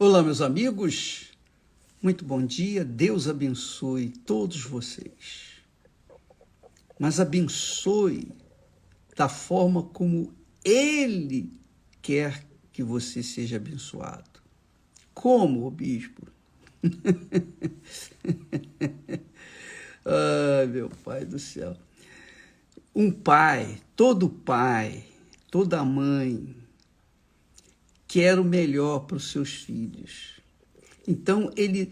Olá, meus amigos, muito bom dia, Deus abençoe todos vocês, mas abençoe da forma como Ele quer que você seja abençoado. Como, bispo? Ai, meu Pai do céu. Um pai, toda mãe, quer o melhor para os seus filhos. Então, eles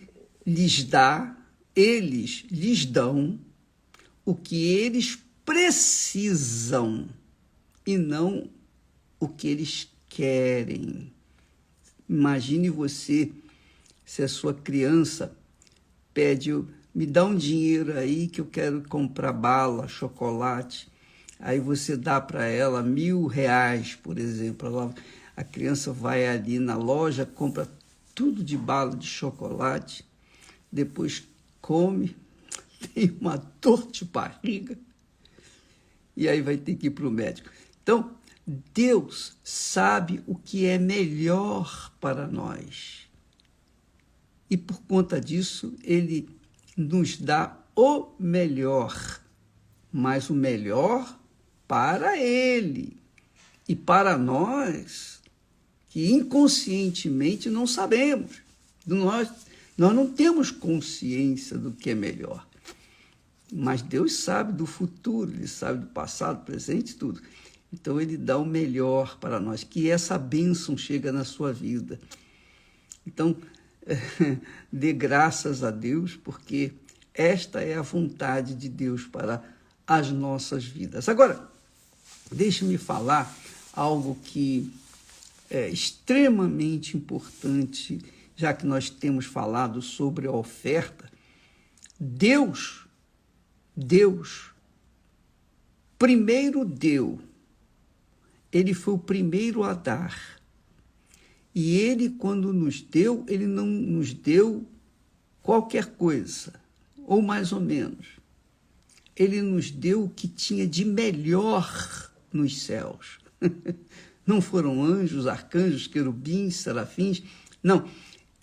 lhes dão o que eles precisam e não o que eles querem. Imagine você, se a sua criança pede, me dá um dinheiro aí que eu quero comprar bala, chocolate. Aí você dá para ela R$1.000, por exemplo. A criança vai ali na loja, compra tudo de bala de chocolate, depois come, tem uma dor de barriga e aí vai ter que ir para o médico. Então, Deus sabe o que é melhor para nós. E por conta disso, Ele nos dá o melhor, mas o melhor para Ele. E para nós, que inconscientemente não sabemos, nós não temos consciência do que é melhor. Mas Deus sabe do futuro, Ele sabe do passado, presente, tudo. Então, Ele dá o melhor para nós, que essa bênção chega na sua vida. Então, dê graças a Deus, porque esta é a vontade de Deus para as nossas vidas. Agora, deixe-me falar algo que é extremamente importante, já que nós temos falado sobre a oferta. Deus primeiro deu, Ele foi o primeiro a dar. E Ele, quando nos deu, Ele não nos deu qualquer coisa, ou mais ou menos. Ele nos deu o que tinha de melhor nos céus. Não foram anjos, arcanjos, querubins, serafins. Não,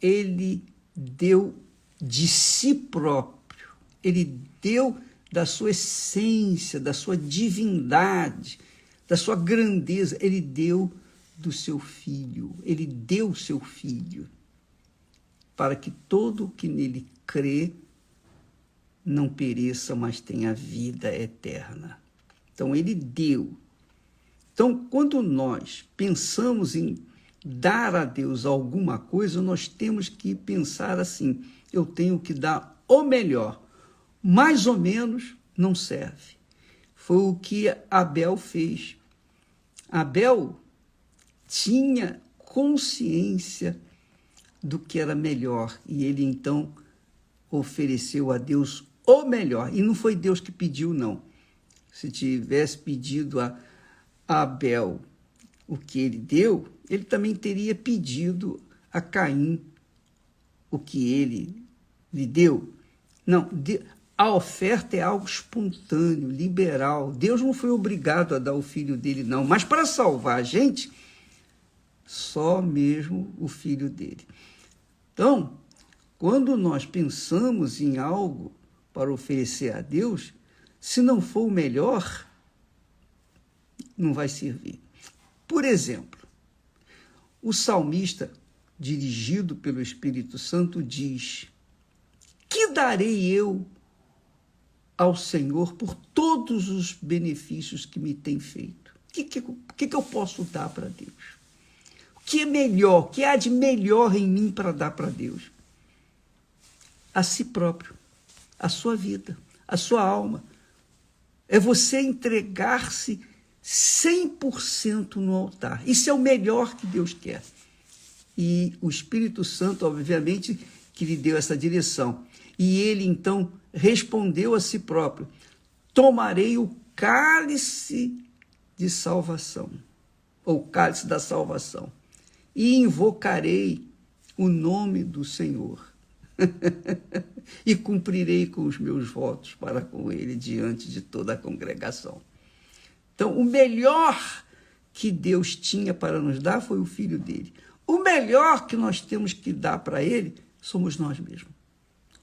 Ele deu de si próprio. Ele deu da sua essência, da sua divindade, da sua grandeza. Ele deu do seu Filho. Ele deu o seu Filho para que todo o que nele crê não pereça, mas tenha vida eterna. Então, Ele deu. Então, quando nós pensamos em dar a Deus alguma coisa, nós temos que pensar assim, eu tenho que dar o melhor. Mais ou menos não serve. Foi o que Abel fez. Abel tinha consciência do que era melhor e ele então ofereceu a Deus o melhor. E não foi Deus que pediu, não. Se tivesse pedido a Abel o que ele deu, ele também teria pedido a Caim o que ele lhe deu. Não, a oferta é algo espontâneo, liberal. Deus não foi obrigado a dar o filho dele, não. Mas para salvar a gente, só mesmo o filho dele. Então, quando nós pensamos em algo para oferecer a Deus, se não for o melhor, não vai servir. Por exemplo, o salmista, dirigido pelo Espírito Santo, diz: que darei eu ao Senhor por todos os benefícios que me tem feito? O que eu posso dar para Deus? O que é melhor? O que há de melhor em mim para dar para Deus? A si próprio, a sua vida, a sua alma. É você entregar-se 100% no altar. Isso é o melhor que Deus quer. E o Espírito Santo, obviamente, que lhe deu essa direção. E ele, então, respondeu a si próprio: tomarei o cálice de salvação, ou cálice da salvação, e invocarei o nome do Senhor, e cumprirei com os meus votos para com ele diante de toda a congregação. Então, o melhor que Deus tinha para nos dar foi o Filho dele. o melhor que nós temos que dar para ele somos nós mesmos.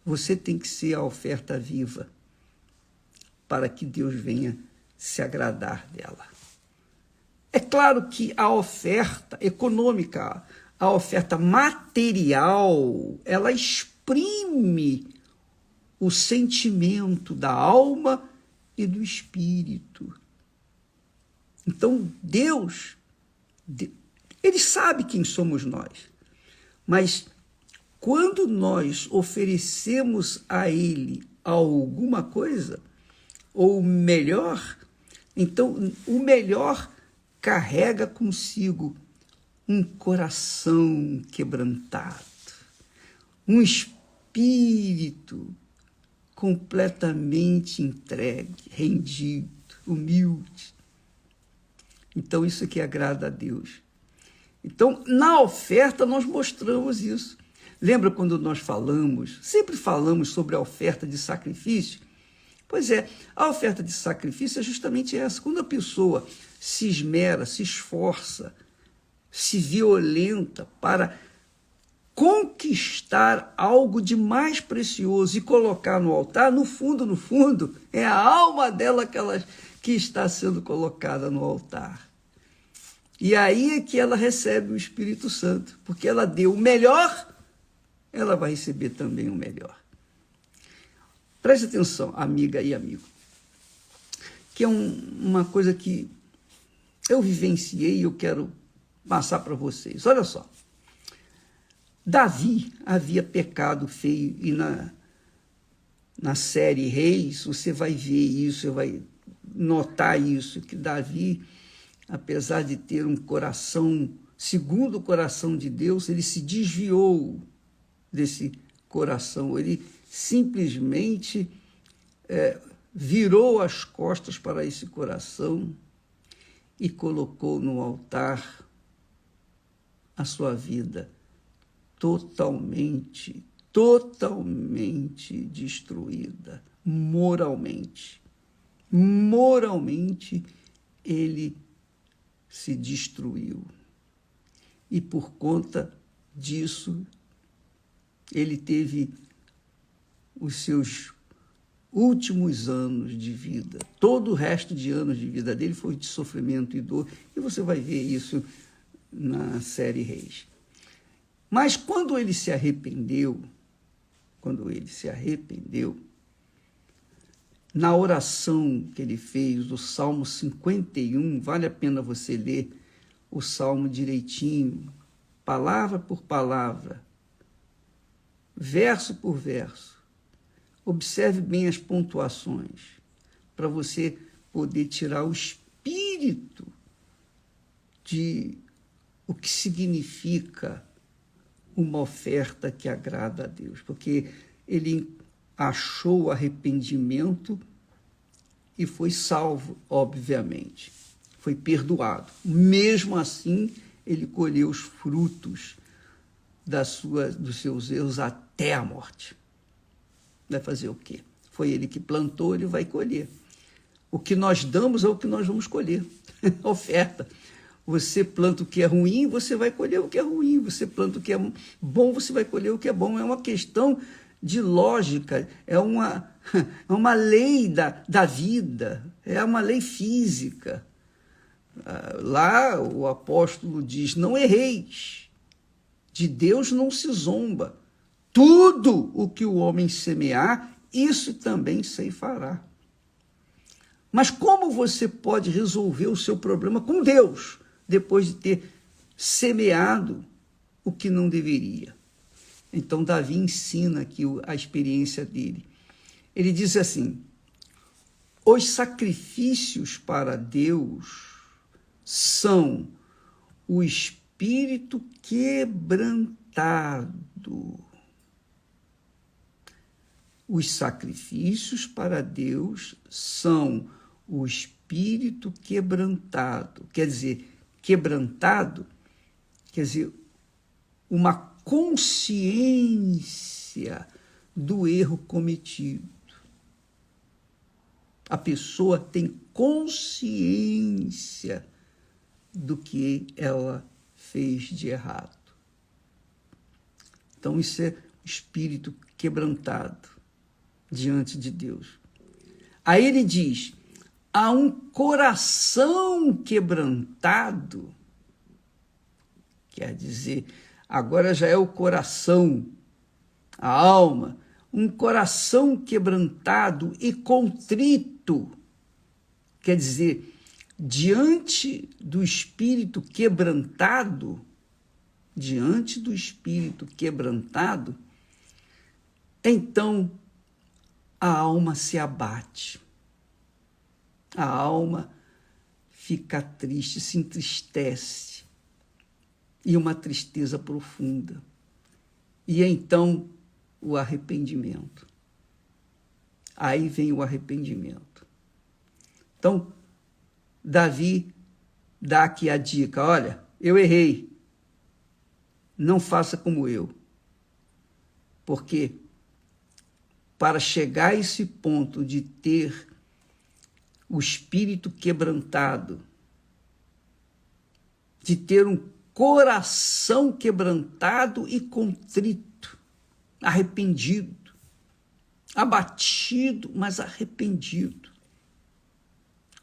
Você tem que ser a oferta viva para que Deus venha se agradar dela. É claro que a oferta econômica, a oferta material, ela exprime o sentimento da alma e do espírito. Então, Deus, ele sabe quem somos nós, mas quando nós oferecemos a ele alguma coisa, ou melhor, então o melhor carrega consigo um coração quebrantado, um espírito completamente entregue, rendido, humilde. Então, isso que agrada a Deus. Então, na oferta, nós mostramos isso. Lembra quando nós sempre falamos sobre a oferta de sacrifício? Pois é, a oferta de sacrifício é justamente essa. Quando a pessoa se esmera, se esforça, se violenta para conquistar algo de mais precioso e colocar no altar, no fundo, é a alma dela que está sendo colocada no altar. E aí é que ela recebe o Espírito Santo, porque ela deu o melhor, ela vai receber também o melhor. Preste atenção, amiga e amigo, que é uma coisa que eu vivenciei e eu quero passar para vocês. Olha só, Davi havia pecado feio e na série Reis você vai ver isso, você vai notar isso, que Davi, apesar de ter um coração segundo o coração de Deus, ele se desviou desse coração, ele simplesmente virou as costas para esse coração e colocou no altar a sua vida totalmente destruída, moralmente. Moralmente, ele se destruiu. E por conta disso, ele teve os seus últimos anos de vida. Todo o resto de anos de vida dele foi de sofrimento e dor. E você vai ver isso na série Reis. Mas quando ele se arrependeu, na oração que ele fez, o Salmo 51, vale a pena você ler o Salmo direitinho, palavra por palavra, verso por verso. Observe bem as pontuações, para você poder tirar o espírito de o que significa uma oferta que agrada a Deus, porque ele achou arrependimento e foi salvo, obviamente. Foi perdoado. Mesmo assim, ele colheu os frutos dos seus erros até a morte. Vai fazer o quê? Foi ele que plantou, ele vai colher. O que nós damos é o que nós vamos colher. Oferta. Você planta o que é ruim, você vai colher o que é ruim. Você planta o que é bom, você vai colher o que é bom. É uma questão de lógica, é uma lei da vida, é uma lei física. Lá o apóstolo diz, não erreis, de Deus não se zomba. Tudo o que o homem semear, isso também ceifará. Mas como você pode resolver o seu problema com Deus, depois de ter semeado o que não deveria? Então, Davi ensina aqui a experiência dele. Ele diz assim, os sacrifícios para Deus são o espírito quebrantado. Os sacrifícios para Deus são o espírito quebrantado. Quer dizer, quebrantado, quer dizer, uma consciência do erro cometido. A pessoa tem consciência do que ela fez de errado. Então, isso é espírito quebrantado diante de Deus. Aí ele diz, há um coração quebrantado, quer dizer, agora já é o coração, a alma, um coração quebrantado e contrito, quer dizer, diante do espírito quebrantado, então a alma se abate, a alma fica triste, se entristece, e uma tristeza profunda. E então o arrependimento. Aí vem o arrependimento. Então, Davi dá aqui a dica, olha, eu errei, não faça como eu. Porque para chegar a esse ponto de ter o espírito quebrantado, de ter um coração quebrantado e contrito, arrependido, abatido, mas arrependido.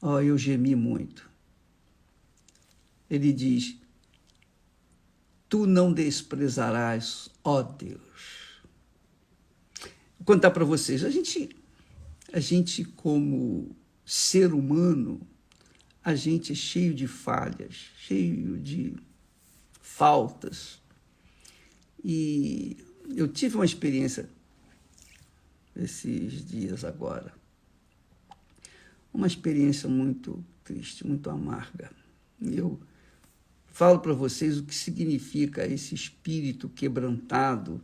Eu gemi muito. Ele diz, tu não desprezarás, ó Deus. Vou contar para vocês, a gente como ser humano, a gente é cheio de falhas, cheio de faltas. E eu tive uma experiência esses dias agora, uma experiência muito triste, muito amarga. E eu falo para vocês o que significa esse espírito quebrantado,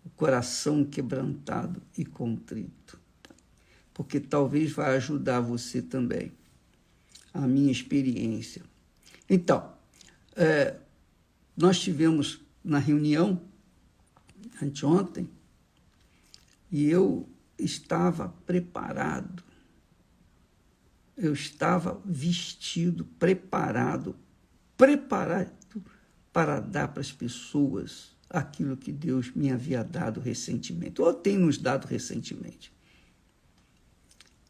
o coração quebrantado e contrito, porque talvez vai ajudar você também, a minha experiência. Então, nós tivemos na reunião anteontem e eu estava preparado, eu estava vestido, preparado para dar para as pessoas aquilo que Deus me havia dado recentemente, ou tem nos dado recentemente.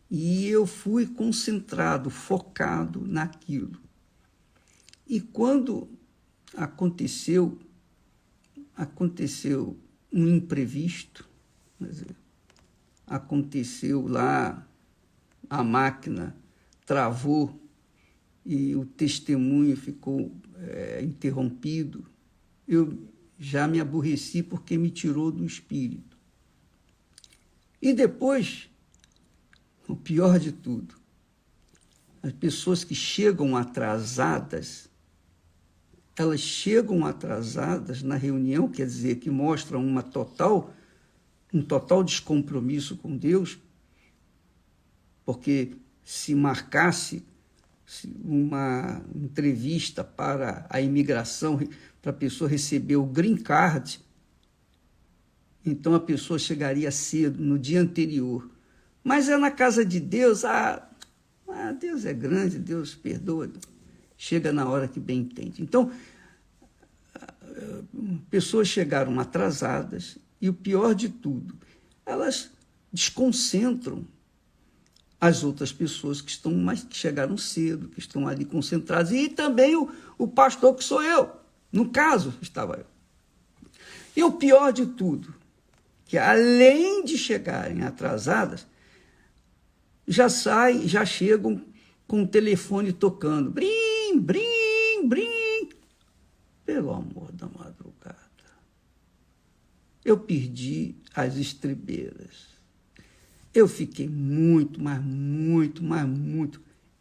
E eu fui concentrado, focado naquilo. E quando aconteceu um imprevisto, aconteceu lá, a máquina travou e o testemunho ficou interrompido, eu já me aborreci porque me tirou do espírito. E depois, o pior de tudo, as pessoas que chegam atrasadas, elas chegam atrasadas na reunião, quer dizer, que mostram um total descompromisso com Deus, porque se marcasse uma entrevista para a imigração, para a pessoa receber o green card, então a pessoa chegaria cedo, no dia anterior. Mas é na casa de Deus, Deus é grande, Deus perdoa, chega na hora que bem entende. Então, pessoas chegaram atrasadas e o pior de tudo, elas desconcentram as outras pessoas que chegaram cedo, que estão ali concentradas, e também o pastor que sou eu, no caso estava eu. E o pior de tudo, que além de chegarem atrasadas, já chegam com o telefone tocando, brim, brim, brim, pelo amor da madrugada. Eu perdi as estribeiras. Eu fiquei muito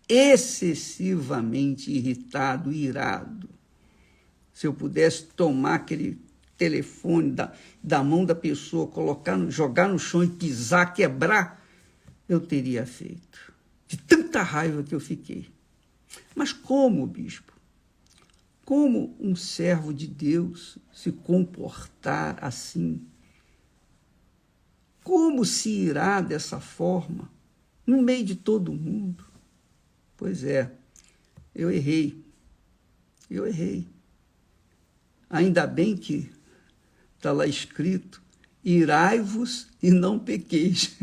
excessivamente irritado, irado. Se eu pudesse tomar aquele telefone da mão da pessoa, jogar no chão e pisar, quebrar, eu teria feito. De tanta raiva que eu fiquei. Mas como, bispo? Como um servo de Deus se comportar assim? Como se irá dessa forma, no meio de todo mundo? Pois é, eu errei. Ainda bem que está lá escrito, irai-vos e não pequeis.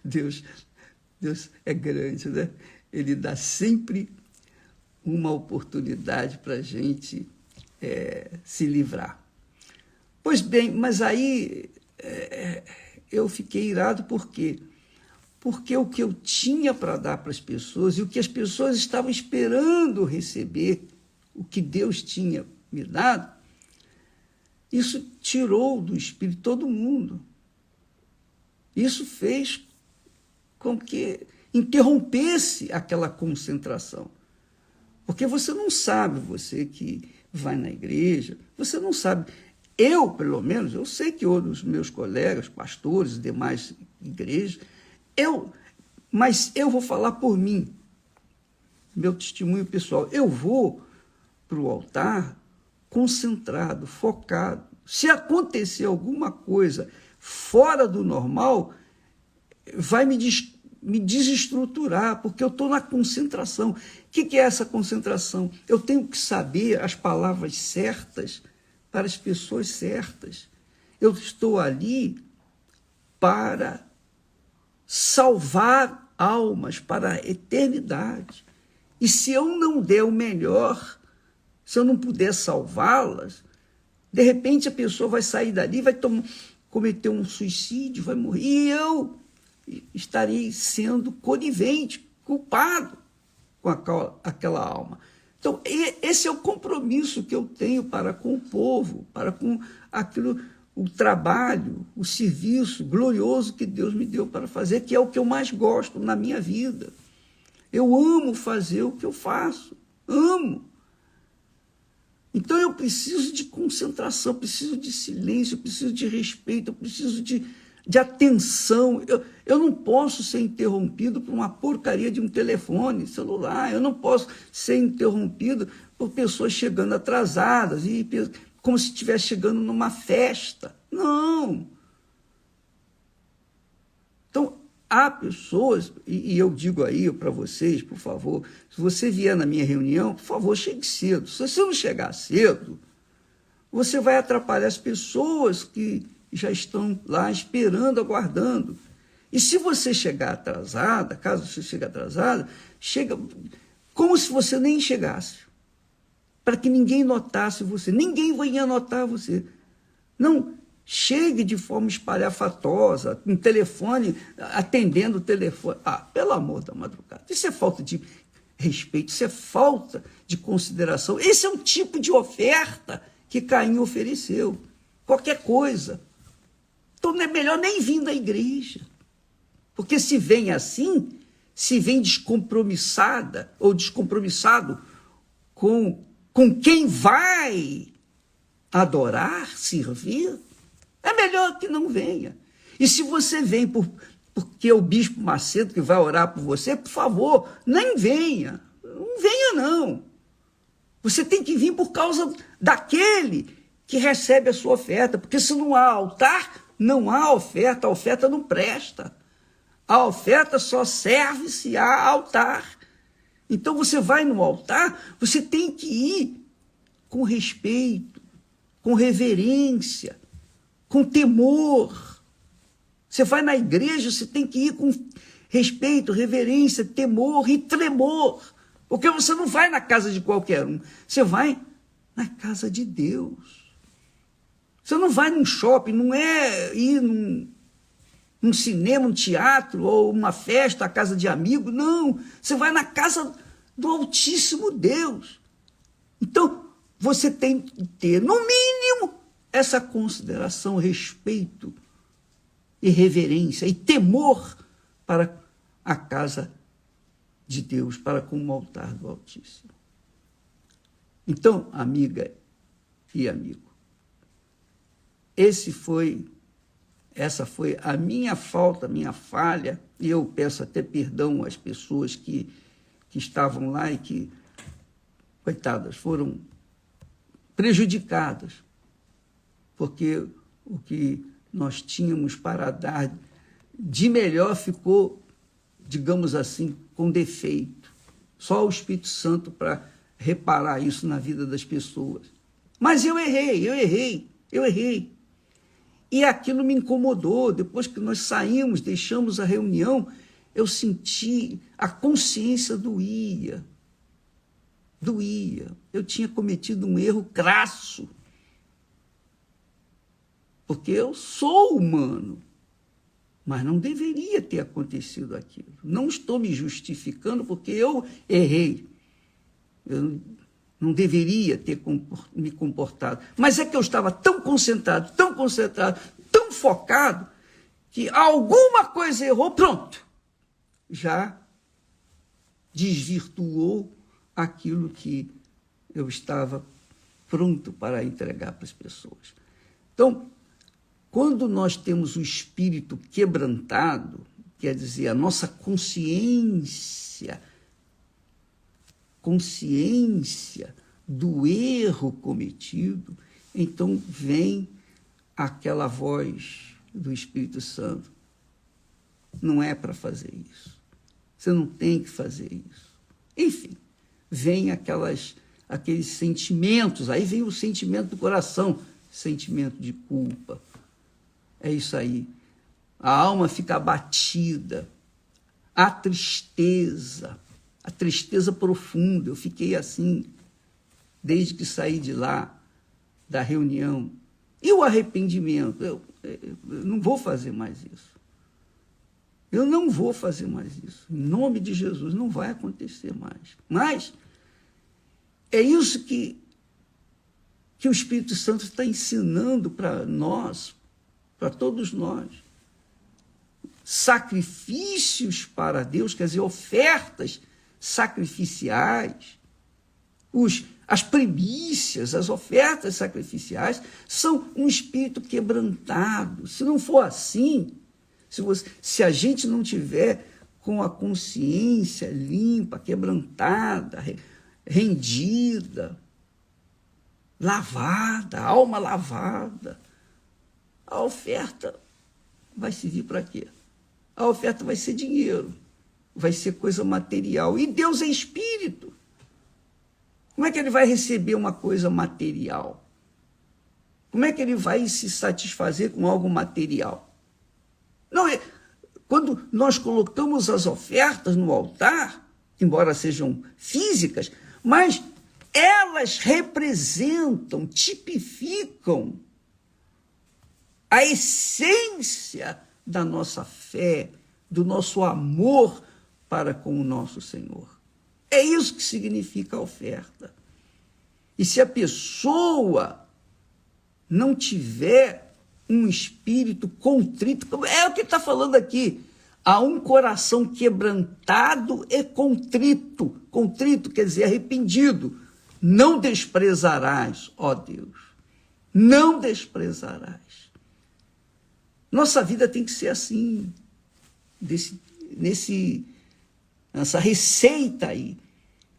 Deus é grande, né? Ele dá sempre uma oportunidade para a gente se livrar. Pois bem, mas aí eu fiquei irado por quê? Porque o que eu tinha para dar para as pessoas e o que as pessoas estavam esperando receber, o que Deus tinha me dado, isso tirou do espírito todo mundo. Isso fez com que interrompesse aquela concentração. Porque você não sabe, você que vai na igreja, você não sabe. Eu, pelo menos, eu sei que outros meus colegas, pastores, demais igrejas, mas eu vou falar por mim, meu testemunho pessoal. Eu vou para o altar concentrado, focado. Se acontecer alguma coisa fora do normal, vai me desestruturar, porque eu estou na concentração. O que é essa concentração? Eu tenho que saber as palavras certas para as pessoas certas. Eu estou ali para salvar almas para a eternidade. E se eu não der o melhor, se eu não puder salvá-las, de repente a pessoa vai sair dali, vai cometer um suicídio, vai morrer. E eu estarei sendo conivente, culpado com aquela alma. Então, esse é o compromisso que eu tenho para com o povo, para com aquilo, o trabalho, o serviço glorioso que Deus me deu para fazer, que é o que eu mais gosto na minha vida. Eu amo fazer o que eu faço, amo. Então eu preciso de concentração, preciso de silêncio, preciso de respeito, eu preciso de atenção. Eu não posso ser interrompido por uma porcaria de um telefone celular, eu não posso ser interrompido por pessoas chegando atrasadas, como se estivesse chegando numa festa. Não. Então, há pessoas, e eu digo aí para vocês, por favor, se você vier na minha reunião, por favor, chegue cedo. Se você não chegar cedo, você vai atrapalhar as pessoas que já estão lá esperando, aguardando. E se você chegar atrasada, caso você chegue atrasada, chega como se você nem chegasse, para que ninguém notasse você, ninguém vai notar você. Não chegue de forma espalhafatosa, um telefone, atendendo o telefone. Pelo amor da madrugada, isso é falta de respeito, isso é falta de consideração. Esse é um tipo de oferta que Caim ofereceu, qualquer coisa. Então não é melhor nem vir da igreja, porque se vem assim, se vem descompromissada ou descompromissado com quem vai adorar, servir, é melhor que não venha. E se você vem porque é o bispo Macedo que vai orar por você, por favor, nem venha. Não venha, não. Você tem que vir por causa daquele que recebe a sua oferta, porque se não há altar, não há oferta, a oferta não presta. A oferta só serve se há altar. Então você vai no altar, você tem que ir com respeito, com reverência, com temor. Você vai na igreja, você tem que ir com respeito, reverência, temor e tremor. Porque você não vai na casa de qualquer um, você vai na casa de Deus. Você não vai num shopping, não é ir num cinema, um teatro ou uma festa, a casa de amigo, não. Você vai na casa do Altíssimo Deus. Então, você tem que ter, no mínimo, essa consideração, respeito e reverência e temor para a casa de Deus, para com o altar do Altíssimo. Então, amiga e amigo, essa foi a minha falta, a minha falha, e eu peço até perdão às pessoas que estavam lá e que, coitadas, foram prejudicadas, porque o que nós tínhamos para dar de melhor ficou, digamos assim, com defeito. Só o Espírito Santo para reparar isso na vida das pessoas. Mas eu errei. Eu errei. E aquilo me incomodou. Depois que nós saímos, deixamos a reunião, eu senti, a consciência doía. Doía. Eu tinha cometido um erro crasso. Porque eu sou humano. Mas não deveria ter acontecido aquilo. Não estou me justificando porque eu errei. Eu não deveria ter me comportado. Mas é que eu estava tão concentrado, tão focado, que alguma coisa errou, pronto. Já desvirtuou aquilo que eu estava pronto para entregar para as pessoas. Então, quando nós temos o espírito quebrantado, quer dizer, a nossa consciência do erro cometido, então vem aquela voz do Espírito Santo. Não é para fazer isso. Você não tem que fazer isso. Enfim, vem aqueles sentimentos, aí vem o sentimento do coração, sentimento de culpa. É isso aí. A alma fica abatida. A tristeza profunda. Eu fiquei assim, desde que saí de lá, da reunião. E o arrependimento? Eu não vou fazer mais isso. Eu não vou fazer mais isso. Em nome de Jesus, não vai acontecer mais. Mas é isso que o Espírito Santo está ensinando para nós, para todos nós. Sacrifícios para Deus, quer dizer, ofertas sacrificiais, as primícias, as ofertas sacrificiais, são um espírito quebrantado. Se não for assim, se a gente não tiver com a consciência limpa, quebrantada, rendida, lavada, alma lavada, a oferta vai servir para quê? A oferta vai ser dinheiro, vai ser coisa material. E Deus é espírito. Como é que ele vai receber uma coisa material? Como é que ele vai se satisfazer com algo material? Não é. Quando nós colocamos as ofertas no altar, embora sejam físicas, mas elas representam, tipificam a essência da nossa fé, do nosso amor para com o nosso Senhor. É isso que significa a oferta. E se a pessoa não tiver um espírito contrito, é o que está falando aqui, há um coração quebrantado e contrito. Contrito quer dizer arrependido. Não desprezarás, ó Deus, não desprezarás. Nossa vida tem que ser assim, nessa receita aí,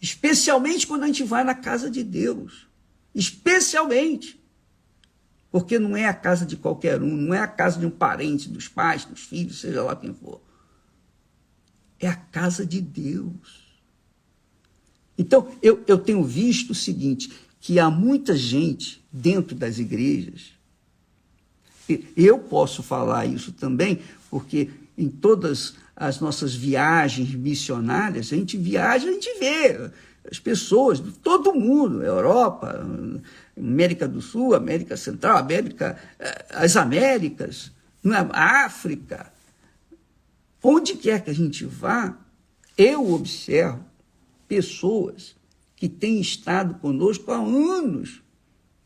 especialmente quando a gente vai na casa de Deus, especialmente, porque não é a casa de qualquer um, não é a casa de um parente, dos pais, dos filhos, seja lá quem for, é a casa de Deus. Então, eu tenho visto o seguinte, que há muita gente dentro das igrejas. Eu posso falar isso também, porque em todas as nossas viagens missionárias, a gente viaja, a gente vê as pessoas de todo mundo, Europa, América do Sul, América Central, as Américas, a África. Onde quer que a gente vá, eu observo pessoas que têm estado conosco há anos,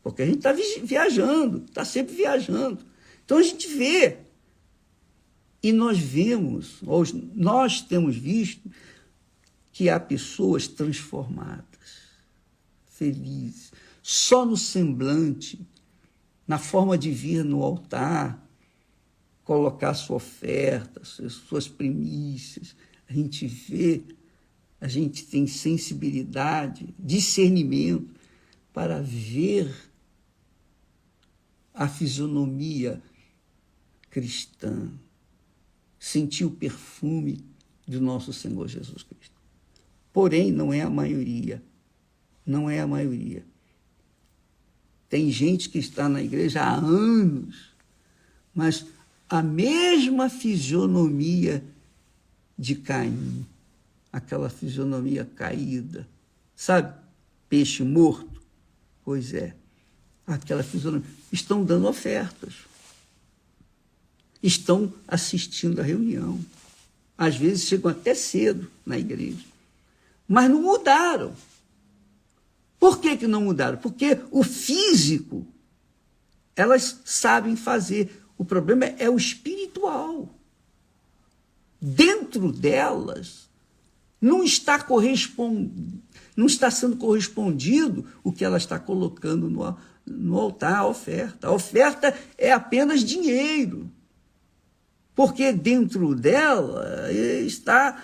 porque a gente está viajando, está sempre viajando. Então a gente vê, e nós temos visto que há pessoas transformadas, felizes, só no semblante, na forma de vir no altar, colocar sua oferta, suas primícias. A gente vê, a gente tem sensibilidade, discernimento para ver a fisionomia cristã, sentir o perfume do nosso Senhor Jesus Cristo. Porém, não é a maioria. Não é a maioria. Tem gente que está na igreja há anos, mas a mesma fisionomia de Caim, aquela fisionomia caída, sabe? Peixe morto. Pois é, aquela fisionomia. Estão dando ofertas. Estão assistindo à reunião. Às vezes chegam até cedo na igreja. Mas não mudaram. Por que não mudaram? Porque o físico, elas sabem fazer. O problema é o espiritual. Dentro delas, não está sendo correspondido o que ela está colocando no altar, a oferta. A oferta é apenas dinheiro. Porque dentro dela está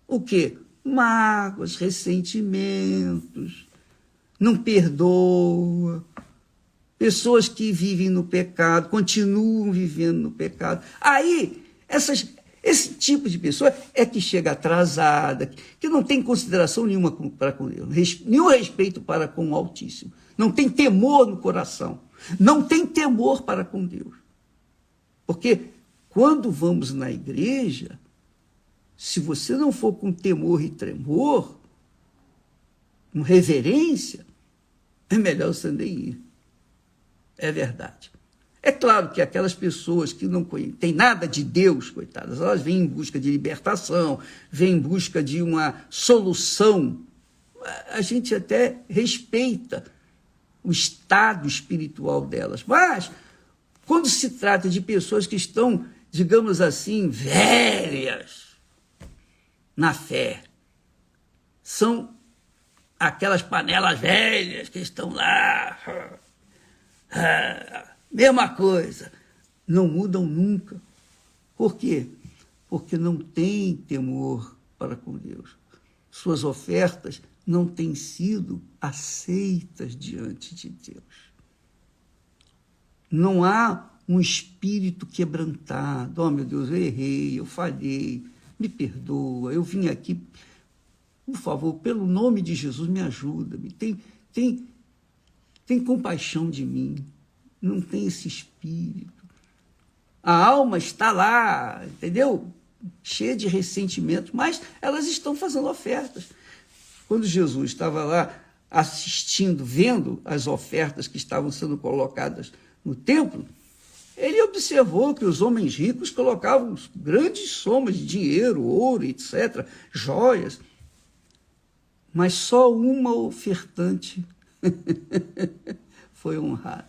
o quê? Mágoas, ressentimentos, não perdoa. Pessoas que vivem no pecado, continuam vivendo no pecado. Aí, esse tipo de pessoa é que chega atrasada, que não tem consideração nenhuma para com Deus, nenhum respeito para com o Altíssimo. Não tem temor no coração. Não tem temor para com Deus. Porque quando vamos na igreja, se você não for com temor e tremor, com reverência, é melhor você nem ir. É verdade. É claro que aquelas pessoas que não têm nada de Deus, coitadas, elas vêm em busca de libertação, vêm em busca de uma solução. A gente até respeita o estado espiritual delas. Mas, quando se trata de pessoas que estão, digamos assim, velhas na fé, são aquelas panelas velhas que estão lá, mesma coisa, não mudam nunca. Por quê? Porque não têm temor para com Deus. Suas ofertas não têm sido aceitas diante de Deus. Não há um espírito quebrantado. Oh, meu Deus, eu errei, eu falhei, me perdoa, eu vim aqui, por favor, pelo nome de Jesus, me ajuda, tem compaixão de mim. Não tem esse espírito. A alma está lá, entendeu? Cheia de ressentimento, mas elas estão fazendo ofertas. Quando Jesus estava lá assistindo, vendo as ofertas que estavam sendo colocadas no templo, ele observou que os homens ricos colocavam grandes somas de dinheiro, ouro, etc., joias, mas só uma ofertante foi honrada.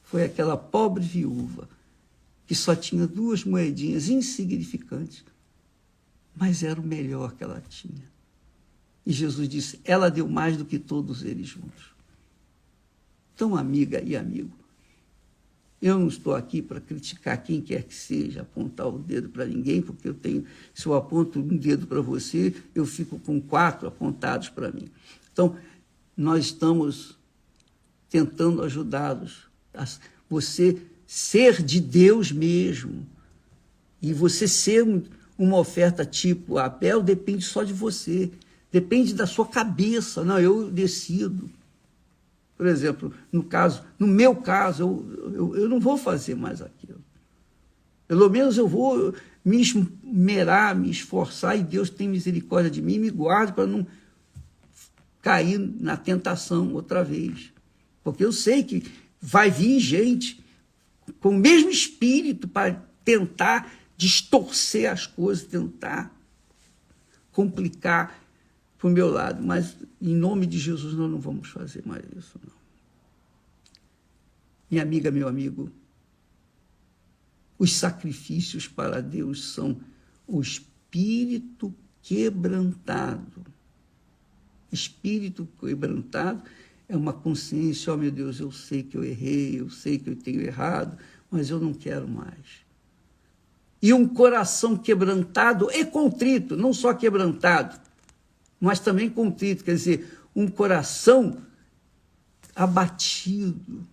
Foi aquela pobre viúva que só tinha 2 moedinhas insignificantes, mas era o melhor que ela tinha. E Jesus disse, ela deu mais do que todos eles juntos. Então, amiga e amigo, eu não estou aqui para criticar quem quer que seja, apontar o dedo para ninguém, porque se eu aponto um dedo para você, eu fico com 4 apontados para mim. Então, nós estamos tentando ajudá-los a você ser de Deus mesmo. E você ser uma oferta tipo Abel depende só de você, depende da sua cabeça. Não, eu decido. Por exemplo, no meu caso, eu não vou fazer mais aquilo. Pelo menos eu vou me esmerar, me esforçar, e Deus tem misericórdia de mim e me guarde para não cair na tentação outra vez. Porque eu sei que vai vir gente com o mesmo espírito para tentar distorcer as coisas, tentar complicar para o meu lado. Mas, em nome de Jesus, nós não vamos fazer mais isso, não. Minha amiga, meu amigo, os sacrifícios para Deus são o espírito quebrantado. Espírito quebrantado é uma consciência, oh meu Deus, eu sei que eu errei, eu sei que eu tenho errado, mas eu não quero mais. E um coração quebrantado e contrito, não só quebrantado, mas também contrito, quer dizer, um coração abatido,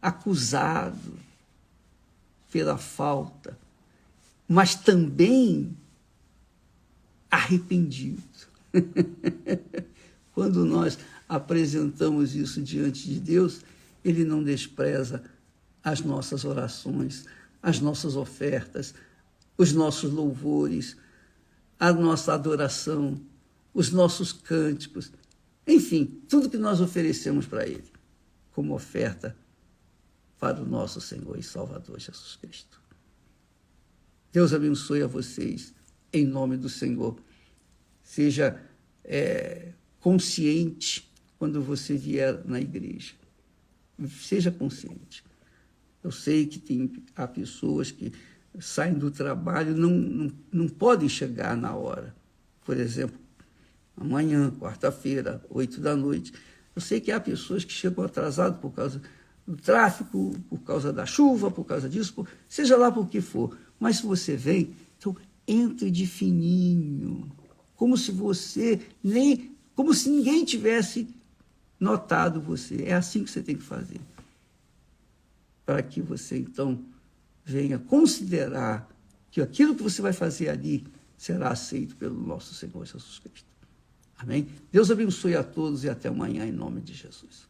acusado pela falta, mas também arrependido. Quando nós apresentamos isso diante de Deus, Ele não despreza as nossas orações, as nossas ofertas, os nossos louvores, a nossa adoração, os nossos cânticos, enfim, tudo que nós oferecemos para Ele como oferta para o nosso Senhor e Salvador Jesus Cristo. Deus abençoe a vocês, em nome do Senhor. Seja consciente quando você vier na igreja. Seja consciente. Eu sei que há pessoas que saem do trabalho e não podem chegar na hora. Por exemplo, amanhã, quarta-feira, 20h. Eu sei que há pessoas que chegam atrasadas por causa do tráfico, por causa da chuva, por causa disso, seja lá por que for. Mas se você vem, então entre de fininho, como se ninguém tivesse notado você. É assim que você tem que fazer. Para que você, então, venha considerar que aquilo que você vai fazer ali será aceito pelo nosso Senhor Jesus Cristo. Amém? Deus abençoe a todos e até amanhã, em nome de Jesus.